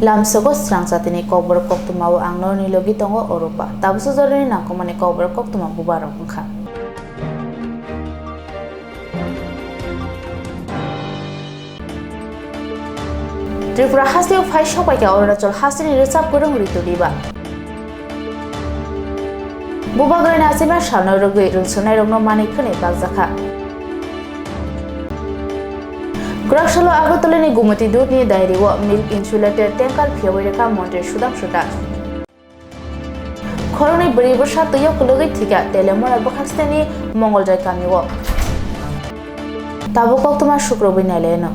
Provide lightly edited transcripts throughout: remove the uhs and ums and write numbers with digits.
Lamsogo Swrangchati ni Kokborok Koktwma o angno ni logi tongo oropa tabuso jorni nangkomani Kokborok Koktwma bubarok wngkha. Tripura hasteo phai sobaike Arunachal hasteni resap korong rituriba. Bubagrani asima salno rogui rungsonai rokno manikhani bagjaka. Kurakshalo Agotolani Gumati Dutni Dairiwo Milk Insulated Tankar Fiawereka Monte Swrangchati. Koroni Bribosha Toyo Kologi Tika Telemora Bakastani Mongoljai Kamiwo. Tabu Koktwma Shukrobi Neleno.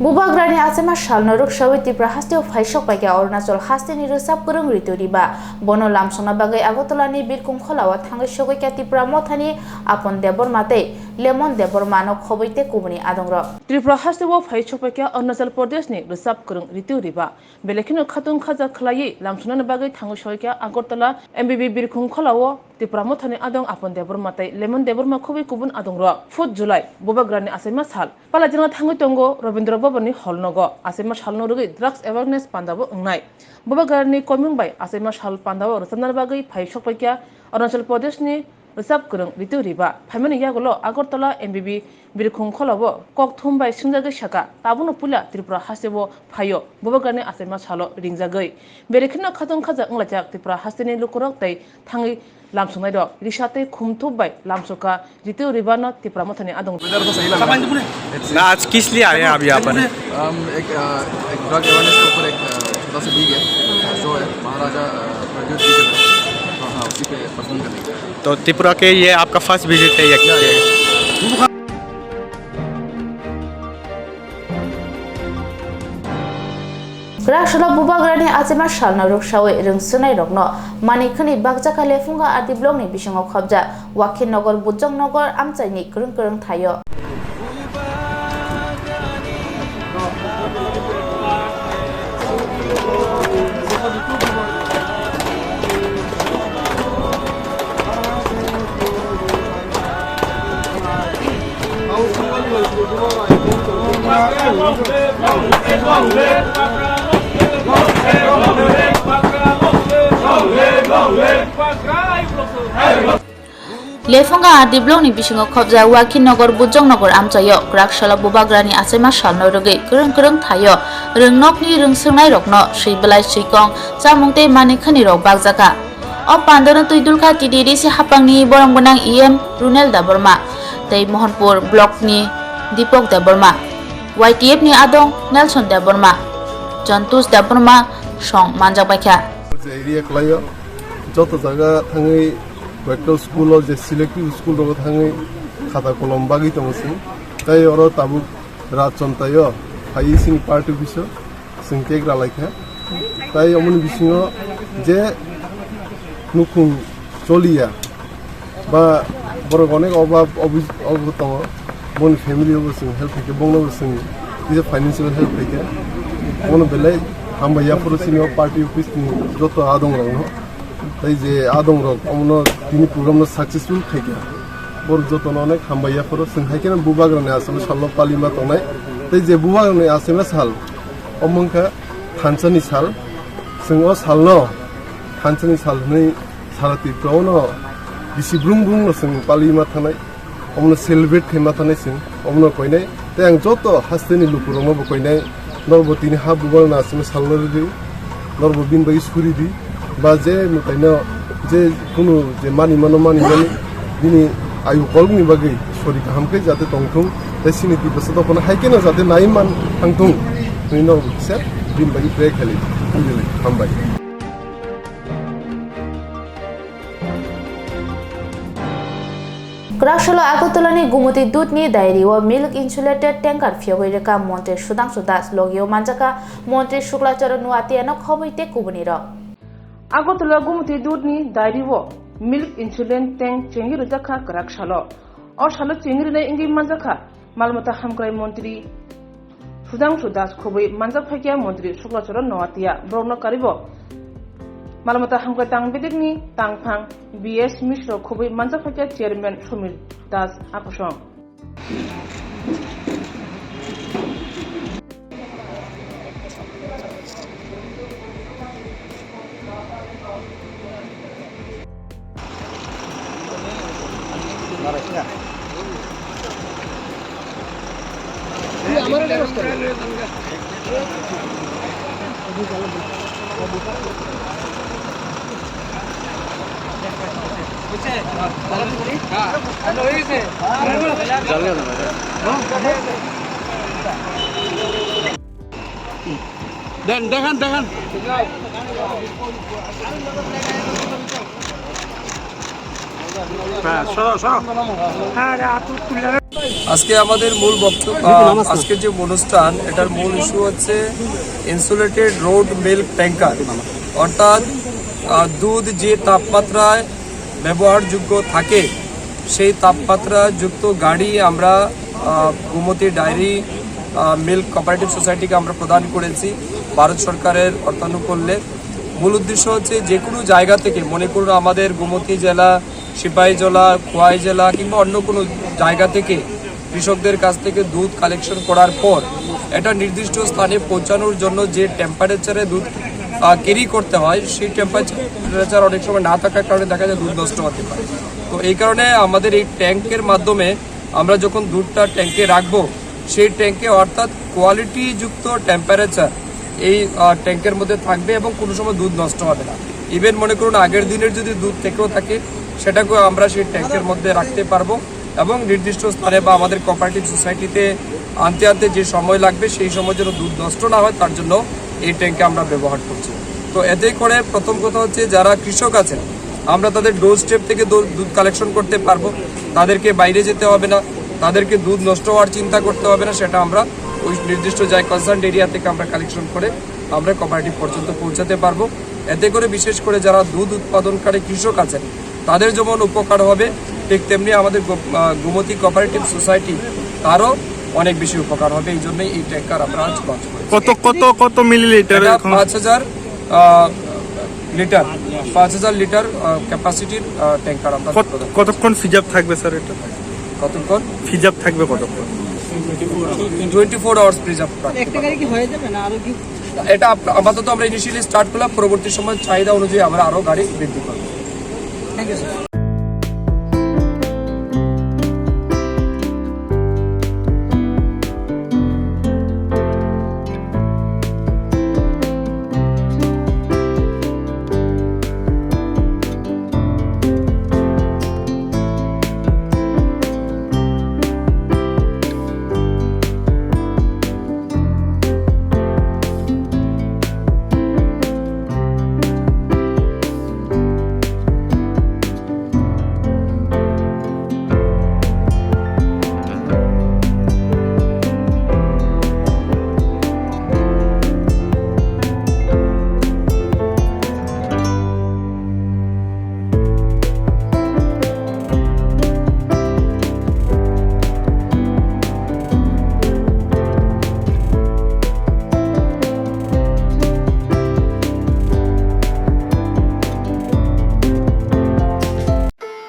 Bubagrani asema salno ruksawi Tripura hasteo phaisok paike Arunachal hasteni resap korong rituriba bono lamsona bagai Agotolani birkum kholawa thangai sogoika Tripura mothani apon debor mate lemon debor mano khoboite kubuni adongra Tripura hasteo phaisok paike Arunachal Pradesh ni resap korong rituriba belekino khatung khaja khlai lamsona bagai thangai sogoika Agotola MBB birkum kholawo Tripura mothani adong apon debor mate lemon debor ma khoboi kubun adongra 4 July Bubagrani asema sal palajina thangai tongo Rabindra Bani Holnogo, Asema Shalnogi, Drugs Awareness Pandavo, Ngai. Bubagrani Komung by Asema Shal Pandavo, Sanabagi, Pai Shopakia, Arunachal Pradeshni, Resap Kurung, Rituriba, Pamani Yagolo, Agotola, MBB, Birkung Kolavo, Koktwma by Sinjaga Shaka, Tabuno Pula, Tripura Hasevo, Payo, Bubagrani Asema Shalo, Ringzagui. Berikina Katung Kaza Unglajak, Tripura Hasteni Lukurok, Tangi. Lamsonai dok risate khumthub bai lamsoka ritu ribana Tripura mothani adong ना आज किस लिए आए हैं आप यहाँ पर एक ड्रग अवेयरनेस के ऊपर एक छोटा सा लीग है जो है महाराजा प्रज्योत जी के तो हाँ उसी पे परफॉर्म करेंगे तो त्रिपुरा के ये आपका फर्स्ट विजिट है या Kurakshalo Bubagrani asema salno ruksawi rungsonai rokno manikhani bagjaka lefunga ati blogni bisingo khobja Wakhin Nogor Bujong Nogor amchaini kurung kurung thayo. Lefunga adi blogni bisingo khobja Wakhin Nogor Bujong Nogor amchayo Kurakshalo Bubagrani asema salno rogui kurung kurung thayo rungnokni rungsongnai rokno sibelai sikong chamungte manikhani rok bagjaka o pandana tuidulkha TDDC hapangni boronggonang EM Runel Daborma tei Mohanpur blockni Dipok Daborma YTF ni adong Nelson Daborma Jantus Daborma song manjak baikha area खलायो जत जगह थाङै वेक्टर school जे selective school रो थाङै खाता कलम बागै तमसि ताय अरो ताबु राजचन्तायो हाई सिं पार्टी बिसो सिंके ग्रालायखा ताय अमन बिसिङो जे नुखुं चलिया बा बर अनेक अभाब अबतङ मन फेमिलि बसिं हेल्प के बंगनो बसिं दिस फाइनेंशियल हेल्प के अमन बेले हामबाया फरसिनो पार्टी अफिस नि जत आदं रंग ताई जे आदं रंग अमनो दिनि प्रोग्राम न सक्सेसफुल खैया बर जत अनेक हामबाया फर संहायकेन बुबाग्रानि आसम साल पालिमा तनाय ताई जे बुबाग्रानि आसम साल अमंका थानसनि साल जों सालनो थानसनि साल नै साराति प्रावनो बिसि ब्रुं ब्रुं जों पालिमा थानाय अमनो सेलिब्रेट खैमा थानाय जों अमनो कयनाय ताई आं जत हास्तेनि लुकुरंनो बकयनाय नरबतीनि हा बुबाल नासिम सालनरि नरबबिन बाय सुरिदि बाजे मतायनो जे कुनु जे मानि दिनि आयु कलनि बागै सरि गाहामकै जाते तंथुं तसिनि दिबस दखना हायकेनो जाते नायमान थांथुं नै नरबसे दिन बागै प्रे खालि दिनै हामबाय Kurakshalo Agotolani Gumati Dutni Dairiwo Milk Insulated Tankar Fiawereka Monte Swrangchati logio manjaka Monte Shuklacharo nuatiano khoboite kubuniro Agotola Gumati Dutni Dairiwo Milk Insulated Tank Chengi Rujaka Kurakshalo or Shalo Chengri Ingi Manjaka Malmata Hamkrai Montri Swrangchati khoboi manjaphakya Montri Shuklacharo nuatia Brono Karibo Malamata Hamka Tang Bidikni, Tang Pang, BS Mishro, Kobe Manzafaka Chairman Shumir Das Akosong. আজকে আমাদের মূল বক্তব্য, আজকের যে অনুষ্ঠান এটার মূল issue হচ্ছে ইনসুলেটেড রোড মিল্ক ট্যাঙ্কার, অর্থাৎ দুধ যে তাপমাত্রায় ব্যবহারযোগ্য থাকে সেই তাপমাত্রা যুক্ত গাড়ি আমরা গোমতী ডায়েরি মিল্ক কোঅপারেটিভ সোসাইটিকে আমরা প্রদান করেছি ভারত সরকারের অর্থানুকূল্যে। মূল উদ্দেশ্য হচ্ছে যে কোনো জায়গা থেকে, মনে করুন আমাদের গোমতী জেলা, সিপাহী জেলা, খোয়াই জেলা কিংবা অন্য কোনো জায়গা থেকে কৃষকদের কাছ থেকে দুধ কালেকশন করার পর এটা নির্দিষ্ট স্থানে পৌঁছানোর জন্য যে টেম্পারেচারে দুধ ক্যারি করতে হয় সেই টেম্পারেচার অনেক সময় না থাকার কারণে দেখা যায় দুধ নষ্ট হতে পারে। তো এই কারণে আমাদের এই ট্যাঙ্কের মাধ্যমে আমরা যখন দুধটা ট্যাঙ্কে রাখবো, সেই ট্যাঙ্কে অর্থাৎ কোয়ালিটিযুক্ত টেম্পারেচার এই ট্যাঙ্কের মধ্যে থাকবে এবং কোনো সময় দুধ নষ্ট হবে না। ইভেন মনে করুন আগের দিনের যদি দুধ থেকেও থাকে সেটাকেও আমরা সেই ট্যাঙ্কের মধ্যে রাখতে পারবো এবং নির্দিষ্ট স্থানে বা আমাদের কোঅপারেটিভ সোসাইটিতে আনতে আনতে যে সময় লাগবে সেই সময় যেন দুধ নষ্ট না হয় তার জন্য এই ট্যাঙ্কে আমরা ব্যবহার করছি। তো এতে করে প্রথম কথা হচ্ছে যারা কৃষক আছেন আমরা তাদের ডোর স্টেপ থেকে দুধ কালেকশন করতে পারবো, তাদেরকে বাইরে যেতে হবে না, তাদেরকে দুধ নষ্ট হওয়ার চিন্তা করতে হবে না, সেটা আমরা ওই নির্দিষ্ট জায়গা কনসার্ন এরিয়া থেকে আমরা কালেকশন করে আমরা কোঅপারেটিভ পর্যন্ত পৌঁছাতে পারবো। এতে করে বিশেষ করে যারা দুধ উৎপাদনকারী কৃষক আছেন তাদের যেমন উপকার হবে, ঠিক তেমনি আমাদের গোমতী কোঅপারেটিভ সোসাইটি তারও অনেক বেশি উপকার হবে। এই জন্যই এই ট্যাঙ্কার আমরা আজ লঞ্চ করেছি। কত মিলিলিটার? 5000 লিটার, 5000 লিটার ক্যাপাসিটির ট্যাঙ্কার আমরা। কতক্ষণ ফিজাব থাকবে স্যার এটা? কতক্ষণ ফিজাব থাকবে? কতক্ষণ? 24 আওয়ার্স প্রিজার্ভ থাকবে। এটা আপাতত আমরা ইনিশিয়ালি স্টার্ট করলাম, পরবর্তী সময় চাহিদা অনুযায়ী আমরা আরো গাড়ি বৃদ্ধি করবো। Thank you sir.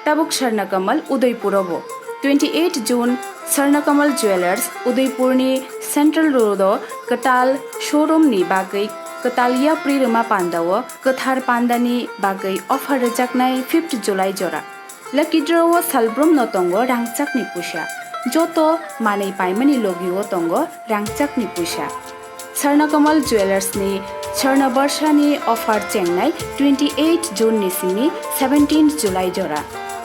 Tabuk Sharnakamal Udaipurabo 28 June Sharnakamal Jewelers Udaipurni Central Road Katal Showroom ni bagai Katalia Prirama Pandawa Kathar Pandani bagai offer rejaknai 5th July jora Lucky draw Salbrum notongo rangchak ni pusha Joto manei paimani logiwo tongo rangchak ni pusha Sharnakamal Jewelers ni Sharna Barsha ni offer chengnai 28 June ni simi 17th July jora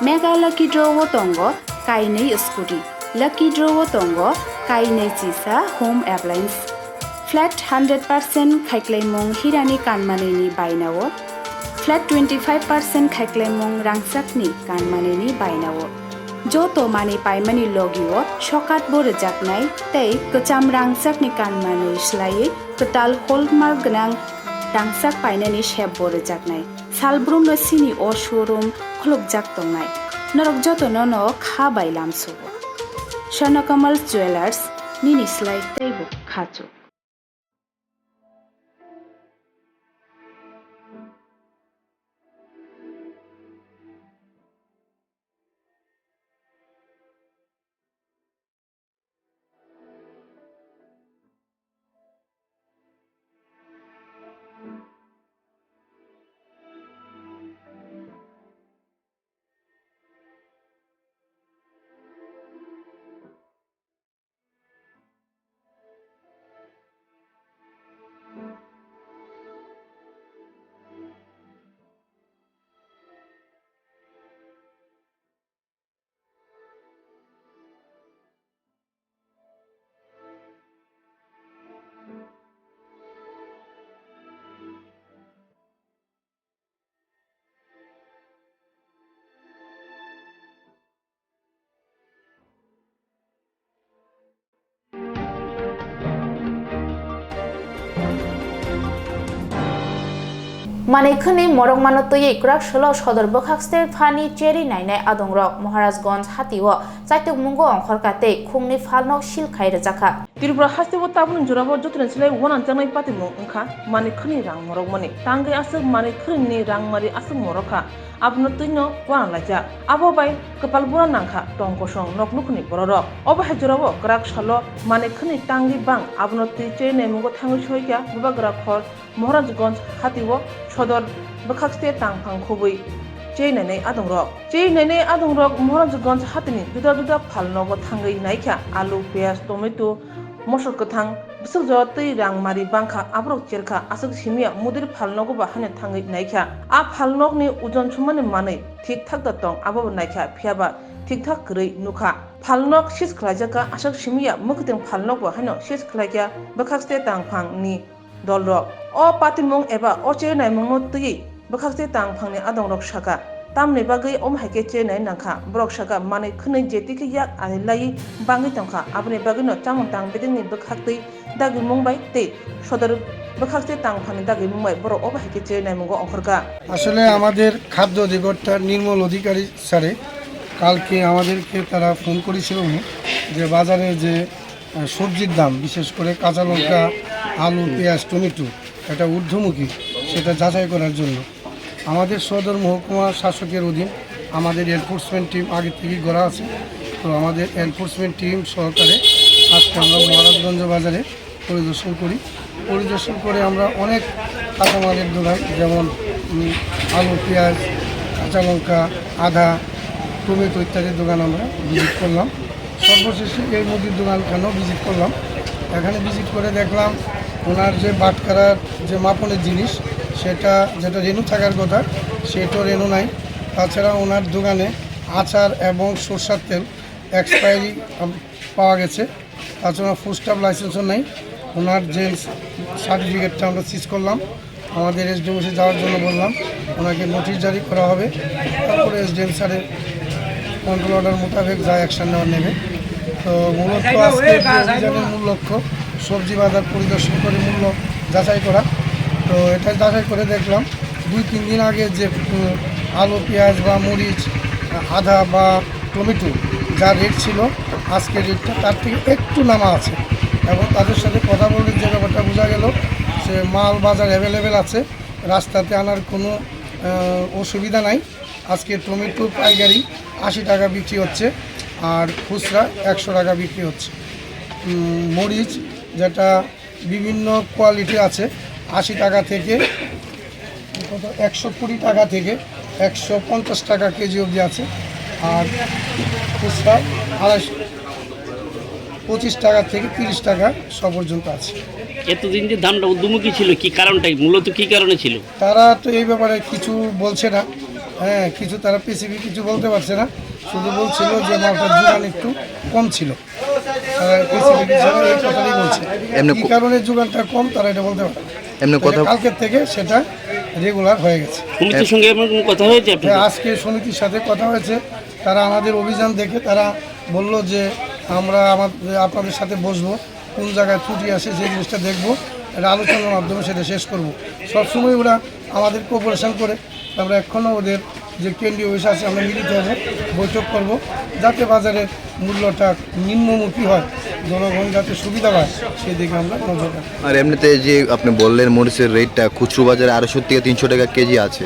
Mega Lucky Draw Tongo Kainei Scooty Lucky Draw Tongo Kainei Chisa Home Appliance Flat 100% Khaiklemong Hirani Kanmaneni Bainawo Flat 25% Khaiklemong Rangsakni Kanmaneni Bainawo Joto Mani Paimani Logiwo Shokat Bore Jaknai Tei Kacham Rangsakni Kanmanei Shlai Katal Hallmark Gnang Rangsak Painani Shep Bore Jaknai Salbrum no Sini O Showroom Klub Jak Tongnai Norok Joto Nono Kha Bailam Subo Sharnakamal Jewelers Nini Slai Teibu Khachu मानेखनि मरक मानतयै क्राकशल सदर बखाक्सते फानि cherry नायनाय आदंरक महाराजगंज हातिओ चाइतुक मुंगो अंखरकाते खुंनि फालनक सिलखाय रजाखा त्रिपुरा हास्तेबो ताबुन जुराबो जतन सिलाय वनान जानाय पातिमु ओंखा मानेखनि रां मरक मने तांगे आसक मानेखनि रां मारि आसक मरका आपनो तैनो वान लाजा आबो बाय कपाल बुरा नांखा टंकसं नकनुखनि बररक अबहाय जुराबो क्राकशल मानेखनि तांगि बां आपनो तै चेने मुंगो थांगो सयका बुबाग्रा खर महाराजगंज हातिओ सदर बखाक्सते तांफां खुबै चेनानै आदंरक महाराजगंज हातिनि जुदा जुदा फालनगो थांगै नायखा आलु पियाज टमेटो मसर गोथां बिसक ज तै रां मारि बांखा आब्रक चेरखा आसक सिमिया मुदिर फालनगो बाहाने थांगै नायखा आ फालनगनि उजन सुमाने मानै ठीक ठाक दं आबो नायखा फियाबा ठीक ठाक गरै नुखा फालनग सिस खलायजाका आसक सिमिया मुखतिं फालनग बाहानो सिस खलायका बखाक्सते तांफांनि दलरक अ पातिमुं एबा अ चेनाय मुंनो तै बखाक्सते तांफांनि आदंरक साका तामनि बागै अमहायके चेनाय नांखा ब्रक साका माने खनै जेतिके याक आनि लायै बाङै तंखा आबनि बागैनो चामंतां बेदिंनि बखाक्तै दागि मुंबाय ते सदर बखाक्सते तांफांनि दागि मुंबाय बर अमहायके चेनाय मुंगो अंखरका আসলে আমাদের খাদ্য অধিকর্তার নির্মল অধিকারী স্যারে কালকে আমাদেরকে তারা ফোন করেছিল যে বাজারে যে সবজির দাম বিশেষ করে কাঁচা লঙ্কা আলু পেঁয়াজ টমেটো এটা ঊর্ধ্বমুখী সেটা যাচাই করার জন্য আমাদের সদর মহকুমা শাসকের অধীন আমাদের এনফোর্সমেন্ট টিম আগে থেকেই গড়া আছে। তো আমাদের এনফোর্সমেন্ট টিম সহকারে আজকে আমরা মহারাজগঞ্জ বাজারে পরিদর্শন করে আমরা অনেক কাঁচামালের দোকান যেমন আলু পেঁয়াজ কাঁচা লঙ্কা আদা টমেটো ইত্যাদির দোকান আমরা ভিজিট করলাম। সর্বশেষে এই মুদির দোকানখানেও ভিজিট করলাম। এখানে ভিজিট করে দেখলাম ওনার যে বাটখারার যে মাপনের জিনিস সেটা যেটা রেনু থাকার কথা সেটাও রেনু নাই। তাছাড়া ওনার দোকানে আচার এবং সরষার তেল এক্সপায়ারি পাওয়া গেছে। তাছাড়া ফুড স্টাফ লাইসেন্সও নেই। ওনার যে সার্টিফিকেটটা আমরা সিজ করলাম, আমাদের এসডিএমসে যাওয়ার জন্য বললাম, ওনাকে নোটিশ জারি করা হবে। তারপরে এসডিএম স্যারের কন্ট্রোল অর্ডার মোতাবেক যা অ্যাকশন নেবে। তো মূলত আজকে অভিযানের মূল লক্ষ্য সবজি বাজার পরিদর্শন করে মূল্য যাচাই করা। তো এটা যাচাই করে দেখলাম 2-3 দিন আগে যে আলু পেঁয়াজ বা মরিচ আদা বা টমেটো যা রেট ছিল আজকের রেটটা তার থেকে একটু নামা আছে। এবং তাদের সাথে কথা বলে যে ব্যাপারটা বোঝা গেল সে মাল বাজার অ্যাভেলেবেল আছে, রাস্তাতে আনার কোনো অসুবিধা নাই। আজকে টমেটো পাইকারি 80 টাকা বিক্রি হচ্ছে আর খুচরা 100 টাকা বিক্রি হচ্ছে। মরিচ যেটা বিভিন্ন কোয়ালিটি আছে 80 টাকা থেকে 120 টাকা থেকে 150 টাকা কেজি অবধি আছে। আর খুচরা 25 টাকা থেকে 30 টাকা সব পর্যন্ত আছে। এতদিন যে দামটা ঊর্ধ্বমুখী ছিল কি কারণটাই মূলত কি কারণে ছিল? তারা তো এই ব্যাপারে কিছু বলছে না। কিছু তারা স্পেসিফিক কিছু বলতে পারছে না, শুধু বলছিল যে মালটার যোগান একটু কম ছিল। তারা স্পেসিফিক হিসাবে এই কথাটাই বলছে। কি কারণে যোগানটা কম তারা এটা বলতে পারে। কালকের থেকে সেটা রেগুলার হয়ে গেছে। সমিতির সঙ্গে কথা হয়েছে? আজকে সমিতির সাথে কথা হয়েছে। তারা আমাদের অভিযান দেখে তারা বলল যে আমরা আপনাদের সাথে বসবো, কোন জায়গায় ত্রুটি আছে সেই জিনিসটা দেখবো, এটা আলোচনার মাধ্যমে সেটা শেষ করব। সবসময় ওরা আমাদের কোঅপারেশন করে। আমরা এখনও ওদের যে কেন্দ্রীয় অফিস আছে আমরা মিলিত হব, বৈঠক করব, যাতে বাজারের মূল্যটা নিম্নমুখী হয়, জনগণ যাতে সুবিধা পায় সেদিকে আমরা নজর রাখি। আর এমনিতে যে আপনি বললেন মরিচের রেটটা খুচরো বাজারে 250 থেকে 300 টাকা কেজি আছে,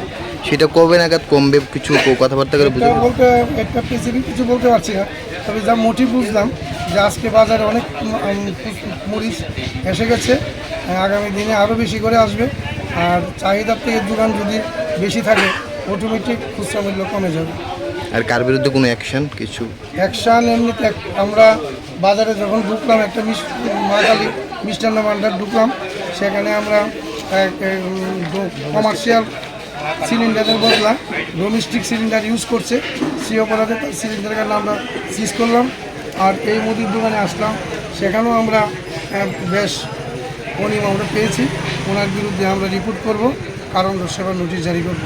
সেটা কবে নাগাদ কমবে কিছু কথাবার্তা করে বুঝতে বলতে একটা স্পেসিফিক কিছু বলতে পারছি না। তবে যা মোটিভ বুঝলাম যে আজকে বাজারে অনেক মরিচ এসে গেছে, আগামী দিনে আরও বেশি করে আসবে। আর চাহিদার থেকে যোগান যদি বেশি থাকে অটোমেটিক খুচরা মূল্য কমে যাবে। আর কার বিরুদ্ধে কোনো অ্যাকশন এমনিতে আমরা বাজারে যখন ঢুকলাম একটা মাগালি মিষ্টান্ন ভান্ডার ঢুকলাম, সেখানে আমরা কমার্শিয়াল সিলিন্ডারের বদলা ডোমেস্টিক সিলিন্ডার ইউজ করছে, সেই অপরাধে তার সিলিন্ডারের আমরা সিজ করলাম। আর এই মুদির দোকানে আসলাম, সেখানেও আমরা বেশ অনিয়ম আমরা পেয়েছি। ওনার বিরুদ্ধে আমরা রিপোর্ট করব, কারণ দর্শাবার নোটিশ জারি করব।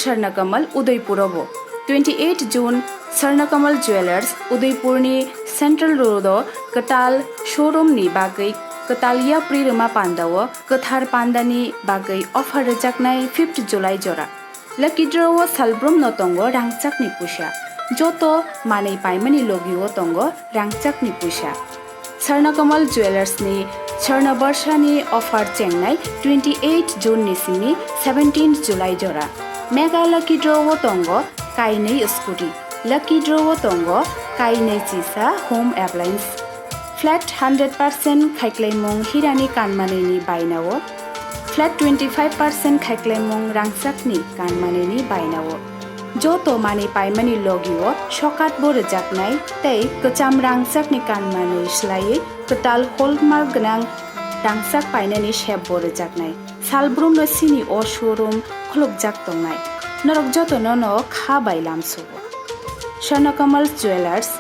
स्वर्णकमल उदयपुरबो 28 जुन स्वर्णकमल ज्वेलर्स उदयपुरनि सेन्ट्रल रोड कटाल शोरूमनि बागै कटालिया प्रिरमा पान्दाव कथार पान्दानि बागै अफर रजाकनाय 5 जुलाई जरा लकी ड्रव सालब्रम नतंगो रांचाकनि पुषा जोतो मानै पाइमानि लोगियो तंगो रांचाकनि पुषा स्वर्णकमल ज्वेलर्सनि स्वर्ण वर्षानि अफर चेंगनाय 28 जुन निसिमनि 17 जुलाई जरा मेगा लकी ड्रव तंगो काइनै स्कुटी लकी ड्रव तंगो काइनै चिसा होम एप्लायन्स फ्लैट 100% खाइक्लाइमुं हिरानि कानमानैनि बायनावो फ्लैट 25% खाइक्लाइमुं रांसाकनि कानमानैनि बायनावो जोतो माने पाइमानि लोगियो शकात बोर जाकनाय तै कचाम रांसाकनि कानमानै स्लायै कटाल हलमार्क गोनां रांसाक पाइनानि शेप बोर जाकनाय सालब्रुम नसिनि अ शोरूम खलुक जाक तंनाय नरक जोतो ननो खा बायलाम सुबो स्वर्णकमल jewellers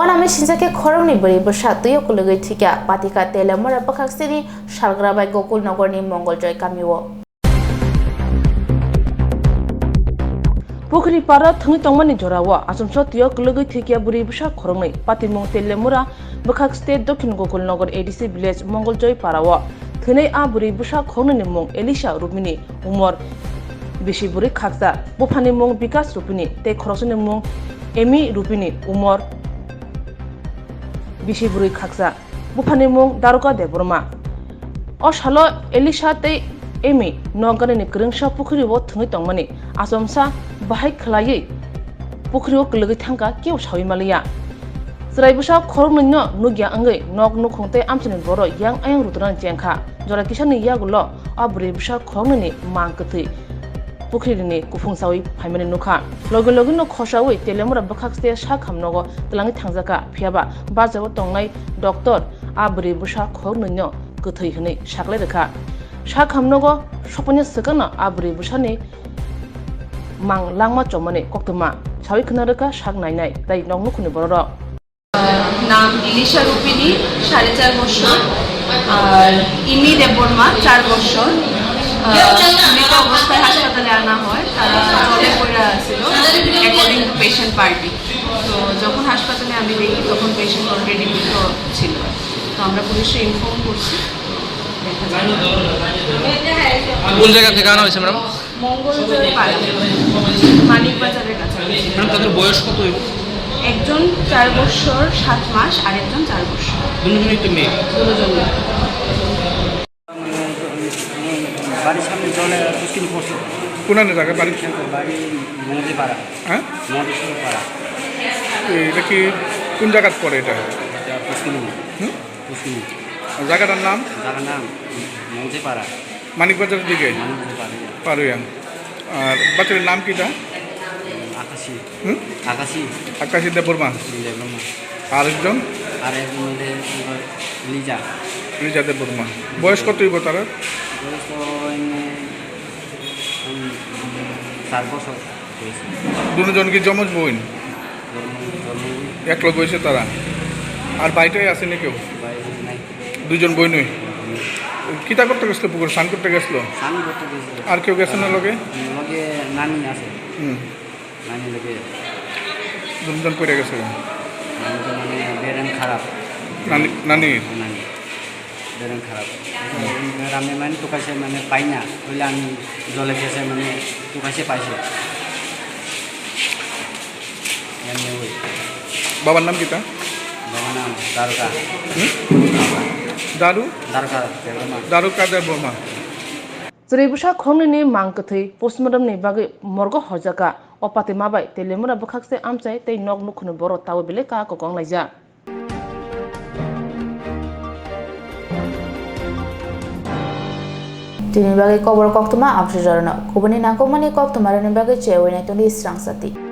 Onami sinjake khorongni bari basa tuyo kulugoi thika patika telamora bakhaksini Shalgrabai Gokul Nogorni Mongoljoy kamiwo Pukri para thangi tongmani jorawa asumso tuyo kulugoi thika bari basa khorongni patimong telamora bakhakste Dokhin Gokul Nogor ADC village Mongoljoy parawa thunei a bari basa khorongni mong Elisha Rupini umor beshi buri khaksa bufani mong Bikas Rupini te khorosni mong Emi Rupini umor bishi buri khaksa bufani mung daruka deborma o shalo Elisha te emi nogani ni krungsa pukhri wo thungi tongmani asomsa bahai khlai pukhri wo klugi thangka keu shawi malia srai busa khormno nugya angai nok nu khongte amsini boro yang ayang rutran jengkha jora kisani yagulo abri busa khormni mangkthi pukhrini kufungsawi phaimani nukha logo logo no khoshawi telemura bakhakste shakhamnogo tlangi thangjaka phiaba bajaw tongnai doctor abri busa khornno kuthai hne shaklai rekha shakhamnogo sopone sakana abri busani mang langma chomane koktwma sawi khna rekha shak nainai tai nongnu khuni bororo নাম ইলিশা রূপিনী 4.5 বছর আর ইমি দেববর্মা 4 বছর মৃত অবস্থায় হাসপাতালে আনা হয় তারা জলে পড়ে ছিল অ্যাকর্ডিং টু পেশেন্ট পার্টি তো যখন হাসপাতালে আমি দেখি তখন পেশেন্ট অলরেডি মৃত ছিল তো আমরা পুলিশে ইনফর্ম করছি কোন জায়গা থেকে আনা হয়েছে ম্যাডাম মঙ্গলজয় পাড়া মানিক বাজারের কাছে ম্যাডাম তাদের বয়স কত একজন 4 বছর 7 মাস আর একজন 4 বছর দুজনেই তো মেয়ে বাড়ির সামনে জলে মুশকিল পড়ছে কোনানে জায়গা বাড়ি বাড়ি মন্দির পাড়া হ্যাঁ মন্দির পাড়া এটা কি কোন জায়গাত পড়ে এটা পুষ্কিনি পুষ্কিনি জায়গাটার নাম জায়গার নাম মন্দির পাড়া মানিকবাজারের দিকে মন্দির পাড়া পারুয়ান আর বাচ্চার নাম কিটা আকাশি হুম আকাশি আকাশী দেববর্মা আরেকজন আর একজন লিজা লিজা দেববর্মা বয়স কত হইব তারা বয়স তো 4 বছর হয়েছে দুজন কি জমজ বোন এক লোক হয়েছে তারা আর বাইটাই আসেনি কেউ দুজন বই নই কিতা করতে গেছিল পুকুর স্নান করতে গেছিল আর কেউ গেছে না লগে লগে নানি আছে নানি লগে দুজন পড়ে গেছে মানে বেরেন খারাপ নানি নানি বেরেন খারাপ আমি মানে টুকাইছে মানে পাই না বলে আমি জলে গেছে মানে টুকাইছে পাইছে বাবার নাম কিতা বাবার নাম দ্বারকা দারু দ্বারকা দেবর্মা দারুকা দেব Varma Zuribusa khongni mangkathai postmortem ni bagai morgo hojaka opate mabai telemura bukhakse amchai tei nok nukhunu boro tawo bele ka ko kong laija Tini bagai Kokborok Koktwma absijorno kubani nangkongmani Koktwma rani bagai chewai naitoni Swrangchati.